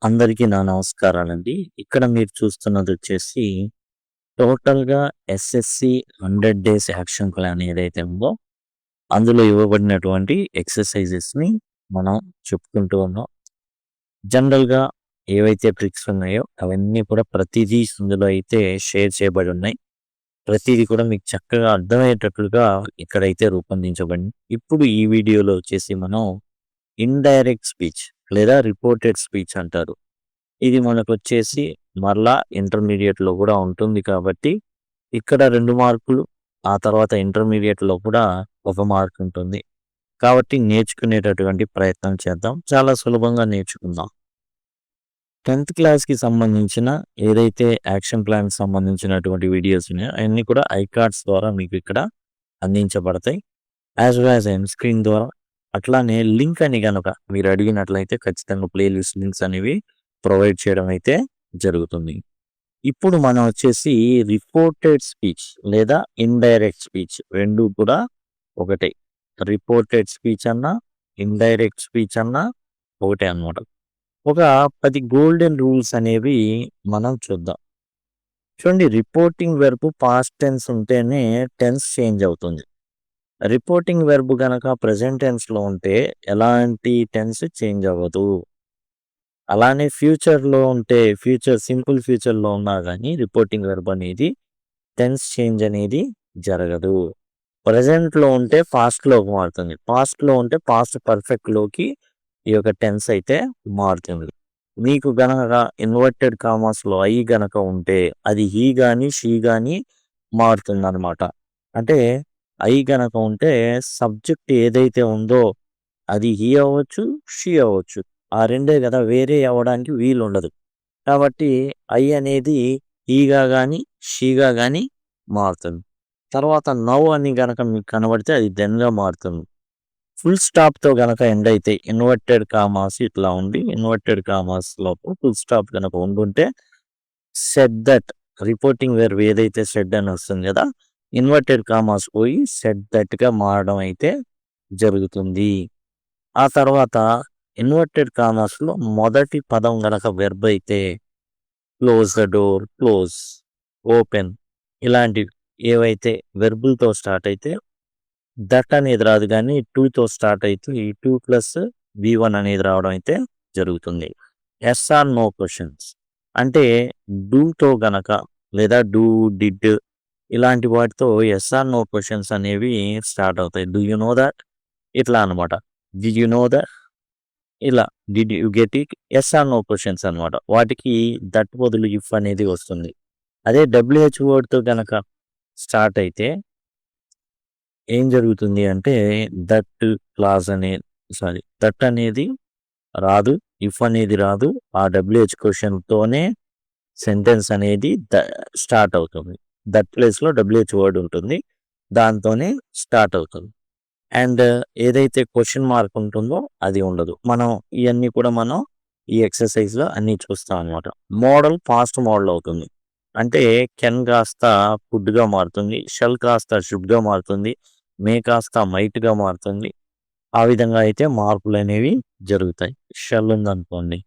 అందరికీ నా నమస్కారాలండి. ఇక్కడ మీరు చూస్తున్నదొచ్చేసి టోటల్‌గా ఎస్ఎస్‌సి 100 డేస్ యాక్షన్ ప్లాన్ ఏదైతే ఉందో, అందులో ఇవ్వబడినటువంటి ఎక్సర్‌సైజెస్‌ని మనం చెప్పుకుంటూ ఉన్నాం. జనరల్‌గా ఏవైతే ట్రిక్స్ ఉన్నాయో అవన్నీ కూడా ప్రతిదీ ఇందులో అయితే షేర్ చేయబడి ఉన్నాయి. ప్రతీది కూడా మీకు చక్కగా అర్థమయ్యేటట్లుగా ఇక్కడైతే రూపొందించబడింది. ఇప్పుడు ఈ వీడియోలో వచ్చేసి మనం ఇండైరెక్ట్ స్పీచ్ లేదా రిపోర్టెడ్ స్పీచ్ అంటారు. ఇది మనకొచ్చేసి మరలా ఇంటర్మీడియేట్‌లో గూడా ఉంటుంది కాబట్టి, ఇక్కడ 2 మార్కులు, ఆ తర్వాత ఇంటర్మీడియేట్‌లో కూడా 1 మార్క్ ఉంటుంది. కాబట్టి నేర్చుకునేటటువంటి ప్రయత్నం చేద్దాం. చాలా సులభంగా నేర్చుకుందాం. 10థ్ క్లాస్‌కి సంబంధించిన ఏదైతే యాక్షన్ ప్లాన్‌కి సంబంధించినటువంటి వీడియోస్ ఉన్నాయో అయన్నీ కూడా ఐకార్డ్స్ ద్వారా మీకు ఇక్కడ అందించబడతాయి. As well as end screen ద్వారా. అట్లానే లింక్ అని గనక మీరు అడిగినట్లయితే ఖచ్చితంగా ప్లే లిస్ట్ లింక్స్ అనేవి ప్రొవైడ్ చేయడం అయితే జరుగుతుంది. ఇప్పుడు మనం వచ్చేసి రిపోర్టెడ్ స్పీచ్ లేదా ఇండైరెక్ట్ స్పీచ్ 2 కూడా ఒకటే. రిపోర్టెడ్ స్పీచ్ అన్నా, ఇండైరెక్ట్ స్పీచ్ అన్నా ఒకటే అన్నమాట. ఒక 10 గోల్డెన్ రూల్స్ అనేవి మనం చూద్దాం. చూడండి, రిపోర్టింగ్ వెర్బ్ పాస్ట్ టెన్స్ ఉంటేనే టెన్స్ చేంజ్ అవుతుంది. రిపోర్టింగ్ వెర్బ్ గనక ప్రెజెంట్ టెన్స్‌లో ఉంటే ఎలాంటి టెన్స్ చేంజ్ అవ్వదు. అలానే ఫ్యూచర్‌లో ఉంటే సింపుల్ ఫ్యూచర్‌లో ఉన్నా గానీ రిపోర్టింగ్ వెర్బ్ అనేది టెన్స్ చేంజ్ అనేది జరగదు. ప్రెజెంట్‌లో ఉంటే పాస్ట్‌లోకి మారుతుంది. పాస్ట్‌లో ఉంటే పాస్ట్ పర్ఫెక్ట్‌లోకి ఈ యొక్క టెన్స్ అయితే మారుతుంది. మీకు గనక ఇన్వర్టెడ్ కామాస్‌లో ఐ గనక ఉంటే అది హీ గాని, షీ గాని మారుతుందనమాట. అంటే ఐ గనక ఉంటే సబ్జెక్ట్ ఏదైతే ఉందో అది హీ అవ్వచ్చు, షీ అవ్వచ్చు. ఆ రెండే గదా! వేరే అవ్వడానికి వీలుండదు. కాబట్టి ఐ అనేది హీగా గాని, షీగా గాని మారుతుంది. తర్వాత నౌ అని గనక మీకు కనబడితే అది దెన్‌గా మారుతుంది. ఫుల్ స్టాప్‌తో గనక ఎండ్ అయితే ఇన్వర్టెడ్ కామాస్ ఇట్లా ఉండి ఇన్వర్టెడ్ కామాస్ లోపు ఫుల్ స్టాప్ గనక ఉండుంటే సెడ్ దట్ రిపోర్టింగ్ వెర్బ్ ఏదైతే సెడ్ అని వస్తుంది గదా! ఇన్వర్టెడ్ కామాస్ పోయి సెడ్ దట్‌గా మారడం అయితే జరుగుతుంది. ఆ తర్వాత ఇన్వర్టెడ్ కామాస్‌లో మొదటి పదం గనక వెర్బ్ అయితే close the door, close, open ఇలాంటివి ఏవైతే వెర్బులతో స్టార్ట్ అయితే దట్ అనేది రాదు గానీ 2తో స్టార్ట్ అయితే ఈ 2+V1 అనేది రావడం అయితే జరుగుతుంది. యెస్ ఆర్ నో క్వెషన్స్ అంటే డూతో గనక లేదా డూ, డిడ్ ఇలాంటి వాటితో యెస్ ఆర్ నో క్వెషన్స్ అనేవి స్టార్ట్ అవుతాయి. Do you know that? ఇట్లా అనమాట. Did you know that? ఇలా did you get it? Yes or no questions అనమాట. వాటికి దట్ బదులు ఇఫ్ అనేది వస్తుంది. అదే డబ్ల్యూహెచ్ వర్డ్‌తో గనక స్టార్ట్ అయితే ఏం జరుగుతుంది అంటే దట్ క్లాజ్ దట్ అనేది రాదు. ఇఫ్ అనేది రాదు. ఆ డబ్ల్యూహెచ్ క్వెషన్‌తోనే సెంటెన్స్ అనేది స్టార్ట్ అవుతుంది. దట్ ప్లేస్‌లో డబ్ల్యూహెచ్ వర్డ్ ఉంటుంది. దాంతోనే స్టార్ట్ అవుతుంది. అండ్ ఏదైతే క్వెషన్ మార్క్ ఉంటుందో అది ఉండదు. ఇయన్నీ కూడా మనం ఈ ఎక్సర్‌సైజ్‌లో అన్నీ చూస్తాం అనమాట. మోడల్ పాస్ట్ మోడల్ అవుతుంది. అంటే కెన్ కాస్త కుడ్‌గా మారుతుంది. షల్ కాస్త షుడ్‌గా మారుతుంది. మే కాస్త మైట్‌గా మారుతుంది. ఆ విధంగా అయితే మార్పులనేవి జరుగుతాయి. షల్ ఉందనుకోండి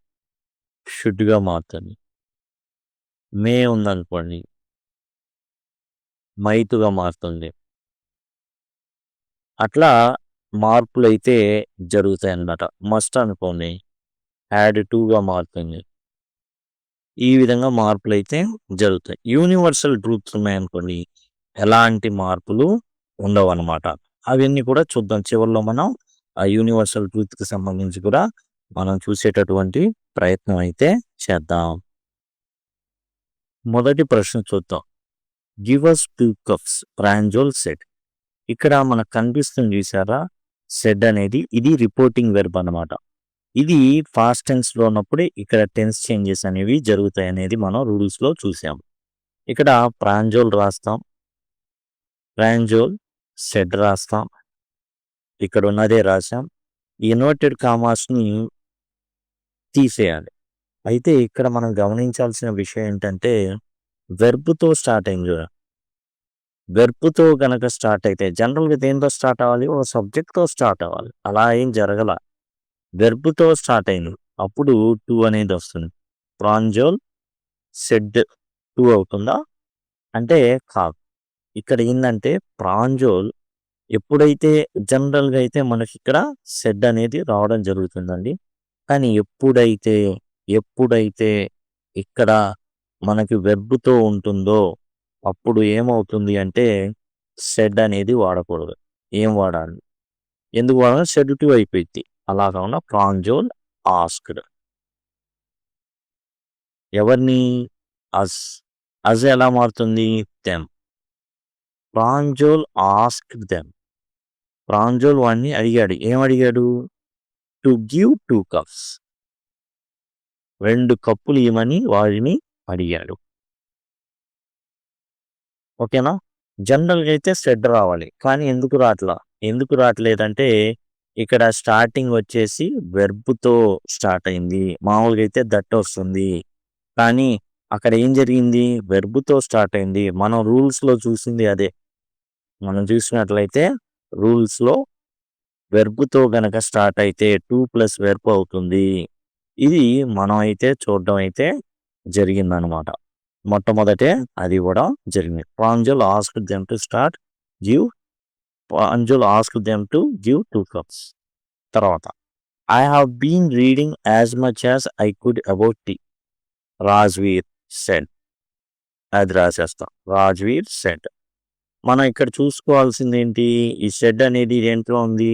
షుడ్‌గా మారుతుంది. మే ఉందనుకోండి మైట్‌గా మారుతుంది. అట్లా మార్పులైతే జరుగుతాయన్నమాట. మస్ట్ అనుకోండి యాడ్ టుగా మారుతుంది. ఈ విధంగా మార్పులైతే జరుగుతాయి. యూనివర్సల్ ట్రూత్స్ ఉన్నాయనుకోండి ఎలాంటి మార్పులు ఉండవన్నమాట. అవన్నీ కూడా చూద్దాం. చివరిలో మనం ఆ యూనివర్సల్ ట్రూత్‌కి సంబంధించి కూడా మనం చూసేటటువంటి ప్రయత్నం అయితే చేద్దాం. మొదటి ప్రశ్న చూద్దాం. Give us 2 cups Pranjal said. ఇక్కడ మనకు కనిపిస్తుంది చూసారా? సెడ్ అనేది ఇది రిపోర్టింగ్ వెర్బ్ అన్నమాట. ఇది పాస్ట్ టెన్స్‌లో ఉన్నప్పుడే ఇక్కడ టెన్స్ చేంజెస్ అనేవి జరుగుతాయనేది మనం రూల్స్‌లో చూసాం. ఇక్కడ ప్రాంజోల్ రాస్తాం. ప్రాంజోల్, సెడ్ రాస్తాం. ఇక్కడ ఉన్నదే రాసాం. ఈ ఇన్వర్టెడ్ కామాస్‌ని తీసేయాలి. అయితే ఇక్కడ మనం గమనించాల్సిన విషయం ఏంటంటే వెర్బ్‌తో స్టార్ట్ అయింది చూడండి. వెర్బ్‌తో గనక స్టార్ట్ అయితే జనరల్‌గా దేనితో స్టార్ట్ అవ్వాలి? ఒక సబ్జెక్ట్‌తో స్టార్ట్ అవ్వాలి. అలా ఏం జరగల. వెర్బ్‌తో స్టార్ట్ అయింది. అప్పుడు 2 అనేది వస్తుంది. ప్రాంజోల్ సెడ్ 2 అవుతుందా? అంటే కాదు. ఇక్కడ ఏందంటే ప్రాంజోల్ ఎప్పుడైతే జనరల్‌గా అయితే మనకిక్కడ సెడ్ అనేది రావడం జరుగుతుందండి. కానీ ఎప్పుడైతే ఇక్కడ మనకి వెర్బ్‌తో ఉంటుందో అప్పుడు ఏమవుతుంది అంటే సెడ్ అనేది వాడకూడదు. ఏం వాడాలి? ఎందుకు వాడాలి? సెడ్ 2 అయిపోయిద్ది. అలా కాకుండా ప్రాంజోల్ ఆస్క్డ్. ఎవరిని? అస్. అస్ ఎలా మారుతుంది? Them. Pranjal asked them. Pranjal వాడిని అడిగాడు. ఏమడిగాడు? To give 2 cups. 2 కప్పులు ఇవ్వమని వాడిని అడిగాడు. ఓకేనా? జనరల్‌గా అయితే సెడ్ రావాలి. కానీ ఎందుకు రాట్లేదంటే ఇక్కడ స్టార్టింగ్ వచ్చేసి వెర్బ్‌తో స్టార్ట్ అయింది. మామూలుగా అయితే దట్ వస్తుంది. కానీ అక్కడ ఏం జరిగింది? వెర్బ్‌తో స్టార్ట్ అయింది. మనం రూల్స్‌లో చూసింది అదే. మనం చూసినట్లయితే రూల్స్‌లో వెర్బ్‌తో గనక స్టార్ట్ అయితే 2 ప్లస్ వెర్బ్ అవుతుంది. ఇది మనం అయితే చూడడం అయితే జరిగిందనమాట. మొట్టమొదటే అది కూడా జరిగింది. Pranjal asked them to give 2 cups. తర్వాత I have been reading as much as I could about tea. Rajveer said. అది రాసేస్తాం. రాజ్‌వీర్ సెడ్. మనం ఇక్కడ చూసుకోవాల్సిందేంటి? ఈ సెడ్ అనేది దేంట్లో ఉంది?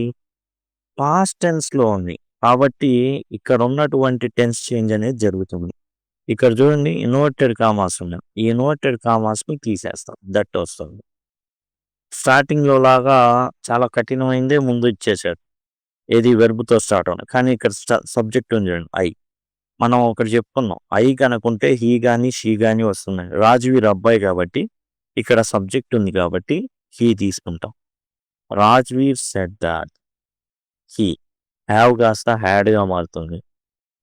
పాస్ట్ టెన్స్‌లో ఉంది. కాబట్టి ఇక్కడ ఉన్నటువంటి టెన్స్ చేంజ్ అనేది జరుగుతుంది. ఇక్కడ చూడండి ఇన్వర్టెడ్ కామాస్ ఉన్నాయి. ఈ ఇన్వర్టెడ్ కామాస్‌ని తీసేస్తాం. దట్ వస్తుంది. స్టార్టింగ్‌లో లాగా చాలా కఠినమైందే ముందు ఇచ్చేసాడు. ఏది వెర్బ్‌తో స్టార్ట్ అవును. కానీ ఇక్కడ సబ్జెక్ట్ ఉంది చూడండి ఐ. మనం ఒకటి చెప్పుకున్నాం. ఐ కనుకుంటే హీ గాని, షీ గాని వస్తున్నాయి. రాజ్‌వీర్ అబ్బాయి కాబట్టి ఇక్కడ సబ్జెక్ట్ ఉంది కాబట్టి హీ తీసుకుంటాం. Rajveer said that he. Have కాస్త హ్యాడ్‌గా మారుతుంది.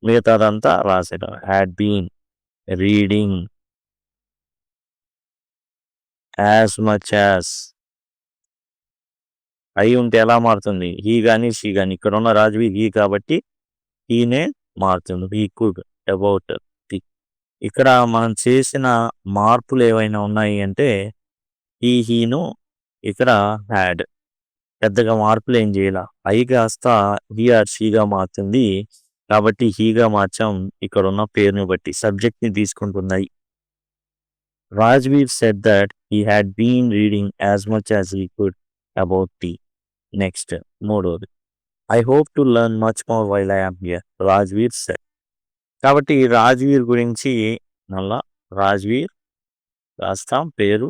మిగతాదంతా రాసేయడం. Had been reading as much as. I ఉంటే ఎలా మారుతుంది? హీ గాని, షీ గాని. ఇక్కడ ఉన్న రాజ్‌వీర్ హీ కాబట్టి హీనే మారుతుంది. He could about the. ఇక్కడ మనం చేసిన మార్పులు ఏవైనా ఉన్నాయి అంటే హీను ఇక్కడ హ్యాడ్. పెద్దగా మార్పులు ఏం చేయాల. ఐ కాస్త హీ ఆర్ షీగా మారుతుంది. కాబట్టి హీగా మార్చాం. ఇక్కడ ఉన్న పేరుని బట్టి సబ్జెక్ట్‌ని తీసుకుంటున్నాయి. Rajveer said that he had been reading as much as he could about tea. Next మూడోది. I hope to learn much more while I am here. Rajveer said. కాబట్టి రాజ్‌వీర్ గురించి మళ్ళా రాజ్‌వీర్ రాస్తాం పేరు.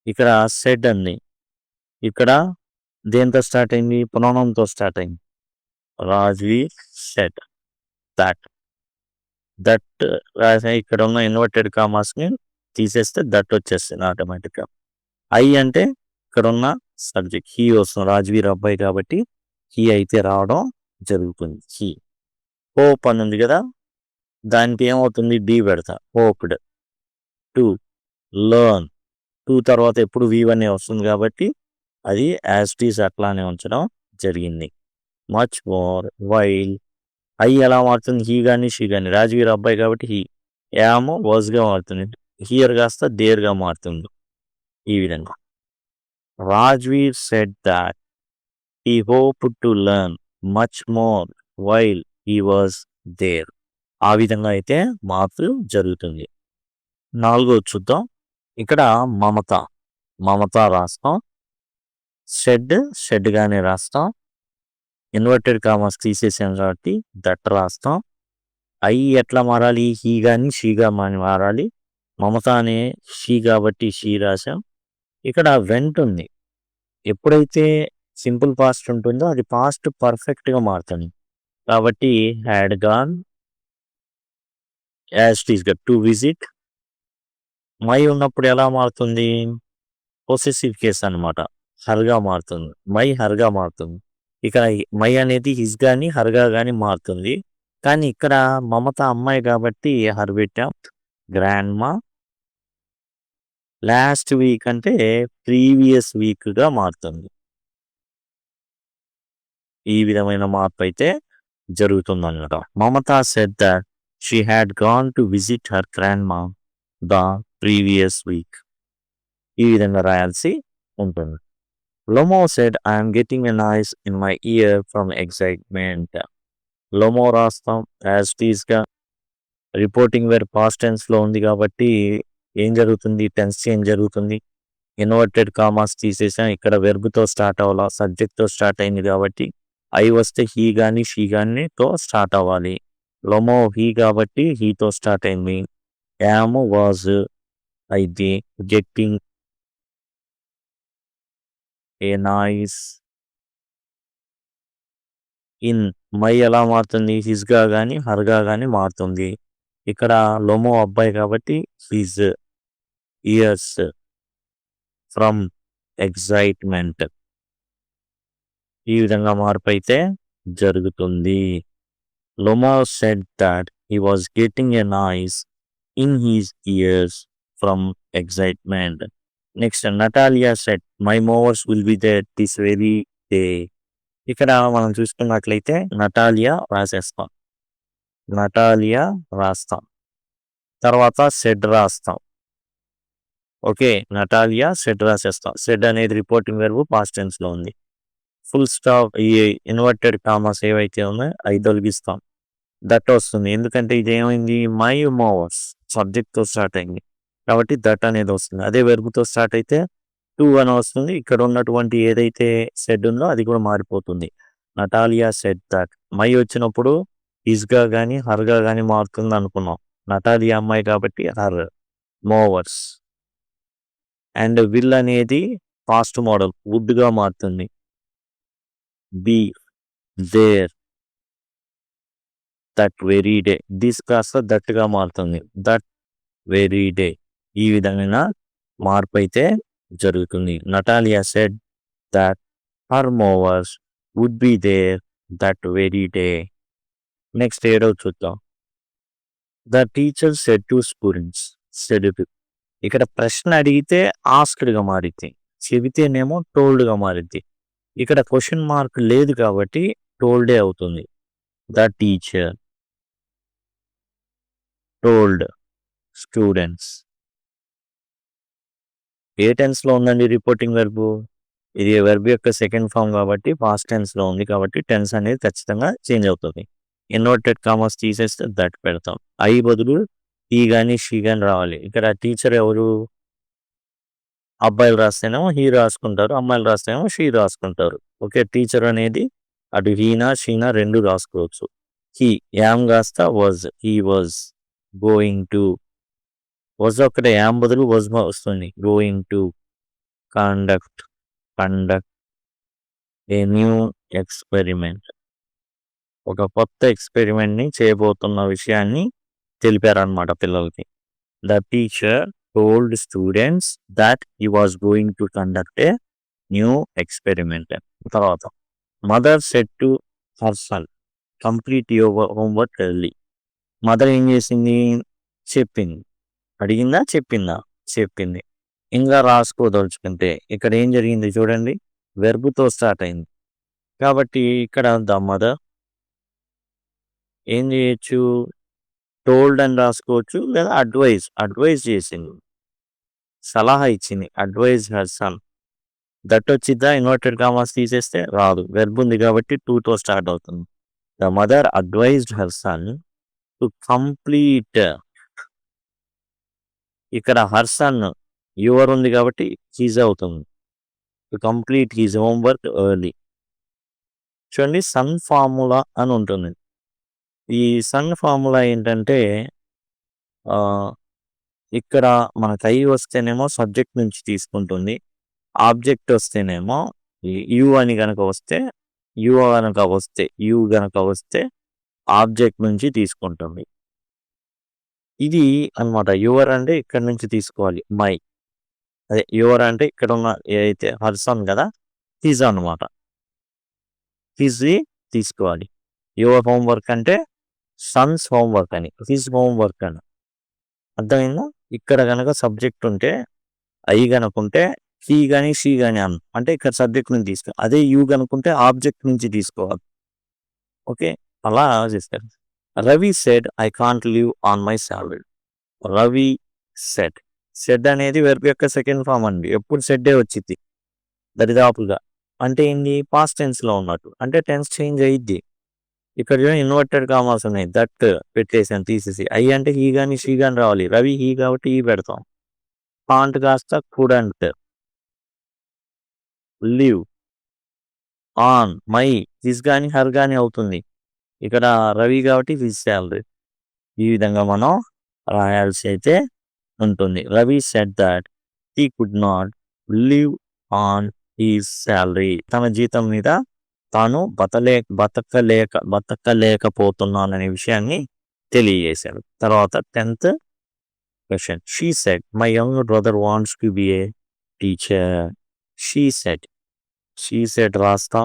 ఇక్కడ సెడ్ అండి. ఇక్కడ దేంతో స్టార్ట్ అయింది? ప్రొనౌన్‌తో స్టార్ట్ అయింది. Rajveer said that. దట్ రాసా ఇక్కడ ఉన్న ఇన్వర్టెడ్ కామాస్‌ని తీసేస్తే దట్ వచ్చేస్తుంది ఆటోమేటిక్‌గా. ఐ అంటే ఇక్కడ ఉన్న సబ్జెక్ట్ హీ వస్తుంది. రాజ్‌వీర్ అబ్బాయి కాబట్టి హీ అయితే రావడం జరుగుతుంది. హీ. హోప్ అని ఉంది కదా! దానికి ఏమవుతుంది? డి పెడతా. హోప్డ్. To learn. 2 తర్వాత ఎప్పుడు V1 వస్తుంది కాబట్టి అది యాజ్ ఇట్ ఈజ్ అట్లానే ఉంచడం జరిగింది. Much more while. ఐ ఎలా మారుతుంది? హీ గాని, షీ గాని. రాజ్‌వీర్ అబ్బాయి కాబట్టి హీ. యామ్ వాజ్‌గా మారుతుంది. హియర్ కాస్త దేర్‌గా మారుతుంది. ఈ విధంగా. Rajveer said that he hoped to learn much more while he was there. ఆ విధంగా అయితే మార్పు జరుగుతుంది. నాలుగోది చూద్దాం. ఇక్కడ మమత రాస్తాం. షెడ్ గానే రాస్తాం. ఇన్వర్టెడ్ కామాస్ తీసేసాం కాబట్టి దట్ రాస్తాం. ఐ ఎట్లా మారాలి? హీ గాని, షీగా మారాలి. మమత అనే షీ కాబట్టి షీ రాసాం. ఇక్కడ వెంట్ ఉంది. ఎప్పుడైతే సింపుల్ పాస్ట్ ఉంటుందో అది పాస్ట్ పర్ఫెక్ట్‌గా మారుతుంది. కాబట్టి హ్యాడ్ గాన్ యాజ్ ఇట్ ఈస్‌గా టు విజిట్. మై ఉన్నప్పుడు ఎలా మారుతుంది? పొసెసివ్ కేస్ అనమాట. హర్‌గా మారుతుంది. మై హర్‌గా మారుతుంది. ఇక్కడ మై అనేది హిస్ గాని, హర్‌గా గాని మారుతుంది. కానీ ఇక్కడ మమత అమ్మాయి కాబట్టి హర్ పెట్టాం. గ్రాండ్‌మా లాస్ట్ వీక్ అంటే ప్రీవియస్ వీక్‌గా మారుతుంది. ఈ విధమైన మార్పు అయితే జరుగుతుందన్నమాట. Mamata said that she had gone to visit her grandma the previous week. ఈ విధంగా రాయాల్సి ఉంటుంది. Lomo said I'm getting a noise in my year from excitement. Lomo రాస్తాం యాజ్ టీజ్గా. రిపోర్టింగ్ వేర్ పాస్ట్ టెన్స్లో ఉంది కాబట్టి ఏం జరుగుతుంది, టెన్స్ చేంజ్ జరుగుతుంది. ఇన్వర్టెడ్ కామాస్ తీసేసాం, ఇక్కడ వెర్బ్తో స్టార్ట్ అవ్వాలా, సబ్జెక్ట్తో స్టార్ట్ అయింది కాబట్టి ఐ వస్తే హీ కానీ షీ కానీ తో స్టార్ట్ అవ్వాలి. లోమో హీ కాబట్టి హీతో స్టార్ట్ అయింది. యామ్ వాజ్ అయితే getting a noise in my ఎలా మారుతుంది, హిజ్గా కానీ హర్గా కానీ మారుతుంది. ఇక్కడ లోమో అబ్బాయి కాబట్టి హిజ్ ఇయర్స్ ఫ్రమ్ ఎక్సైట్మెంట్. ఈ విధంగా మార్పు అయితే జరుగుతుంది. Lomo said that he was getting a noise in his ears from excitement. Next Natalia said my movers will be there this very day. ఇక్కడ మనం చూసుకున్నట్లయితే నటాలియా రాసేస్తాం, నటాలియా రాస్తాం, తర్వాత సెడ్ రాస్తాం. ఓకే, నటాలియా సెడ్ రాసేస్తాం. సెడ్ అనేది రిపోర్టింగ్ వెర్బ్ పాస్ట్ టెన్స్లో ఉంది. ఫుల్ స్టాప్ ఈ ఇన్వర్టెడ్ కామాస్ ఏవైతే ఉన్నాయో అవి తొలగిస్తాం. దట్ వస్తుంది, ఎందుకంటే ఇది ఏమైంది, మై మూవర్స్ సబ్జెక్ట్తో స్టార్ట్ అయింది కాబట్టి దట్ అనేది వస్తుంది. అదే వెర్బ్తో స్టార్ట్ అయితే టు అని వస్తుంది. ఇక్కడ ఉన్నటువంటి ఏదైతే సెడ్ ఉందో అది కూడా మారిపోతుంది. Natalia said that. మై వచ్చినప్పుడు హిజ్గా కానీ హర్గా కానీ మారుతుంది అనుకున్నాం. నటాలియా అమ్మాయి కాబట్టి హర్ మూవర్స్. అండ్ విల్ అనేది పాస్ట్ మోడల్ వుడ్గా మారుతుంది. Be there that very day. This కాస్త దట్గా మారుతుంది, దట్ వెరీ డే. ఈ విధమైన మార్పు అయితే జరుగుతుంది. Natalia said that her movers would be there that very day. Next ఏడవ చూద్దాం. The teacher said to students. Said to ఇక్కడ ప్రశ్న అడిగితే ఆస్క్డ్గా మారిద్ది, చెబితేనేమో టోల్డ్గా మారిద్ది. ఇక్కడ క్వశ్చన్ మార్క్ లేదు కాబట్టి టోల్డే అవుతుంది. The teacher told students. ఏ టెన్స్లో ఉందండి రిపోర్టింగ్ వెర్బ్? ఇది వెర్బ్ యొక్క సెకండ్ ఫామ్ కాబట్టి పాస్ట్ టెన్స్లో ఉంది కాబట్టి టెన్స్ అనేది ఖచ్చితంగా చేంజ్ అవుతుంది. ఇన్వర్టెడ్ కామర్స్ తీసేస్తే దట్ పెడతాం. ఐ బదులు ఈ కానీ షీ కానీ రావాలి. ఇక్కడ టీచర్ ఎవరు? అబ్బాయిలు రాస్తేనేమో హీ రాసుకుంటారు, అమ్మాయిలు రాస్తేనేమో షీ రాసుకుంటారు. ఓకే, టీచర్ అనేది అటు హీనా షీనా రెండు రాసుకోవచ్చు. హీ యామ్ కాస్త was, he was going to. Was ఒక్కటే, యామ్ బదులు వాజ్ వస్తుంది. Going to conduct a new experiment. ఒక కొత్త ఎక్స్పెరిమెంట్ని చేయబోతున్న విషయాన్ని తెలిపారనమాట పిల్లలకి. The teacher told students that he was going to conduct a new experiment. తర్వాత mother said to her son, complete your homework early. Mother ఏం చేసింది? చెప్పింది. అడిగిందా చెప్పిందా? చెప్పింది. ఇంకా రాసుకోదలుచుకుంటే ఇక్కడ ఏం జరిగింది చూడండి, వెర్బ్తో స్టార్ట్ అయింది కాబట్టి ఇక్కడ ద మదర్ ఏం చేయొచ్చు, టోల్డ్ అని రాసుకోవచ్చు, లేదా అడ్వైజ్ చేసింది, సలహా ఇచ్చింది. Advise her son. దట్ వచ్చిద్దా? ఇన్వర్టెడ్ కామాస్ తీసేస్తే రాదు, వెర్బ్ ఉంది కాబట్టి తో స్టార్ట్ అవుతుంది. The mother advised her son to complete. ఇక్కడ హర్ సన్ యువర్ ఉంది కాబట్టి హీజ్ అవుతుంది. To complete his homework early. చూడండి, సన్ ఫార్ములా అని ఉంటుంది. ఈ సన్ ఫార్ములా ఏంటంటే ఇక్కడ మనకు ఐ వస్తేనేమో సబ్జెక్ట్ నుంచి తీసుకుంటుంది, ఆబ్జెక్ట్ వస్తేనేమో యు అని గనక వస్తే యు గనక వస్తే ఆబ్జెక్ట్ నుంచి తీసుకుంటుంది. ఇది అన్నమాట. యువర్ అంటే ఇక్కడ నుంచి తీసుకోవాలి, మై. అదే యువర్ అంటే ఇక్కడ ఉన్న ఏదైతే హర్సన్ కదా, హిజ్ అనమాట. హిజ్ తీసుకోవాలి. యువర్ హోంవర్క్ అంటే సన్స్ హోంవర్క్ అని, హిజ్ హోంవర్క్ అని. అర్థమైందా? ఇక్కడ కనుక సబ్జెక్ట్ ఉంటే ఐ కనుకుంటే హీ కానీ షీ కానీ అంటే ఇక్కడ సబ్జెక్ట్ నుంచి తీసుకోవాలి. అదే యూ కనుకుంటే ఆబ్జెక్ట్ నుంచి తీసుకోవాలి. ఓకే, అలా చేశారు. Ravi said I can't live on my salary. Ravi said. Said అనేది వెర్బ్ యొక్క సెకండ్ ఫామ్ అండి. ఎప్పుడు సెడ్డే వచ్చింది దరిదాపుగా. అంటే ఏంది పాస్ట్ టెన్స్లో ఉన్నట్టు. అంటే టెన్స్ చేంజ్ అయ్యిద్ది. ఇక్కడ ఇన్వర్టెడ్ కామాస్ ఉన్నాయి. దట్ పెట్టేసాను తీసేసి. ఐ అంటే హీ కానీ షీ కానీ రావాలి. రవి హీ కాబట్టి ఈ పెడతాం. కాంట్ కాస్త couldn't. Live on my this కానీ హర్ కానీ అవుతుంది. ఇక్కడ రవి కాబట్టి దిస్ శాలరీ. ఈ విధంగా మనం రాయాల్సి అయితే ఉంటుంది. Ravi said that he could not live on his salary. తన జీతం మీద తాను బతకలేకపోతున్నాననే విషయాన్ని తెలియజేశాడు. తర్వాత 10th question. She said my young brother wants to be A teacher. She said రాస్తా.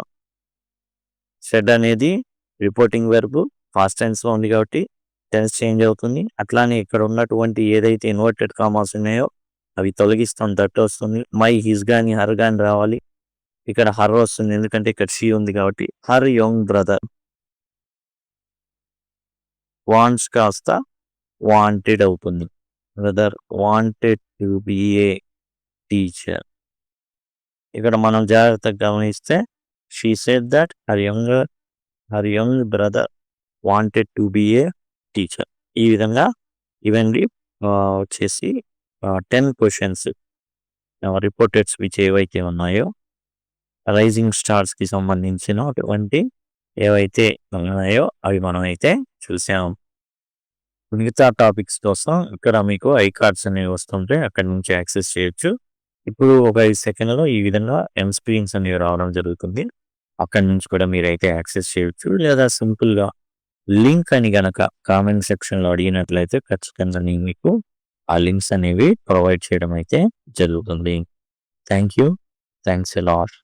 సెడ్ అనేది రిపోర్టింగ్ వెర్బ్ పాస్ట్ టెన్స్లో ఉంది కాబట్టి టెన్స్ చేంజ్ అవుతుంది. అట్లానే ఇక్కడ ఉన్నటువంటి ఏదైతే ఇన్వర్టెడ్ కామాస్ ఉన్నాయో అవి తొలగిస్తాం. దట్ వస్తుంది. మై హిస్ కానీ హర్ కానీ రావాలి. ఇక్కడ హర్ వస్తుంది ఎందుకంటే ఇక్కడ షీ ఉంది కాబట్టి. హర్ యంగ్ బ్రదర్ వాంట్స్ కాస్త వాంటెడ్ అవుతుంది. Brother wanted to be A teacher. ఇక్కడ మనం జాగ్రత్తగా గమనిస్తే she said that her young brother wanted to be A teacher. ఈ విధంగా ఇవన్నీ వచ్చేసి 10 క్వశ్చన్స్ రిపోర్టెడ్ స్పీచ్ ఏవైతే ఉన్నాయో రైజింగ్ స్టార్స్కి సంబంధించినటువంటి ఏవైతే ఉన్నాయో అవి మనం అయితే చూసాం. మిగతా టాపిక్స్ కోసం ఇక్కడ మీకు ఐ కార్డ్స్ అనేవి వస్తుంటే అక్కడి నుంచి యాక్సెస్ చేయొచ్చు. ఇప్పుడు ఒక 5 సెకండ్లో ఈ విధంగా స్క్రీన్స్ అనేవి రావడం జరుగుతుంది. అక్కడి నుంచి కూడా మీరైతే యాక్సెస్ చేయొచ్చు. లేదా సింపుల్గా లింక్ అని గనక కామెంట్ సెక్షన్లో అడిగినట్లయితే ఖచ్చితంగా నేను మీకు ఆ లింక్స్ అనేవి ప్రొవైడ్ చేయడం అయితే జరుగుతుంది. Thank you. Thanks a lot.